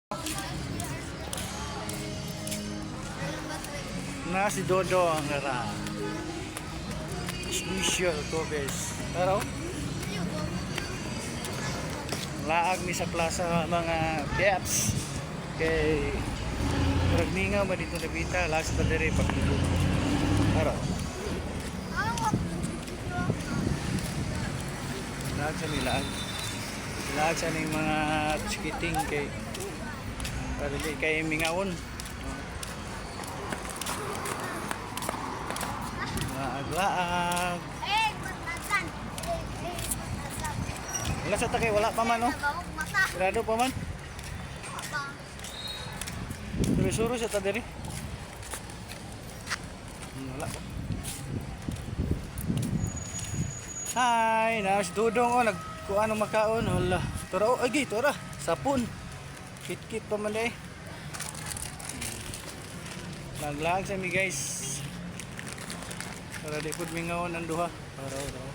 Na si Dodo ang nara. Special Cobes. Pero laag mi sa plaza mga peps. Kay Ragninga ba dito na bita, last na dire pagtulog. Pero laag sa nilaag. Laag sa ning mga chikiting kay para di kay mingawon. Laag. Wala sa takay, wala pa man no? Grado pa man? Suro-suro sa tadiri? Wala pa. Hi! Namas Dudong o, nagkuha ng makaon. Wala. Tora o, agi, tora. Sapon. Kit-kit pa man eh. Naglag sa mi guys. Para di pud mingaon ang duha. Para daw.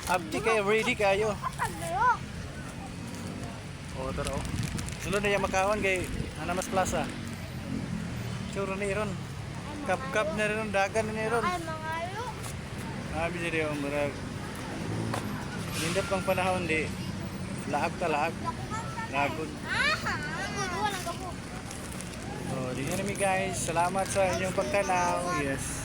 Abdi kayo, ready kayo. O, tara o. Sulod na yung makaon kay Anamas Plaza. Suro na iron. Kap-kap na rin, dagan na iron. Ay, mga alo. Sabi siya rin, marag. Lindap pang panahon, di. Laag ta, laag. Lagod. So, di nga namin guys. Salamat sa inyong pagtanaw. Yes.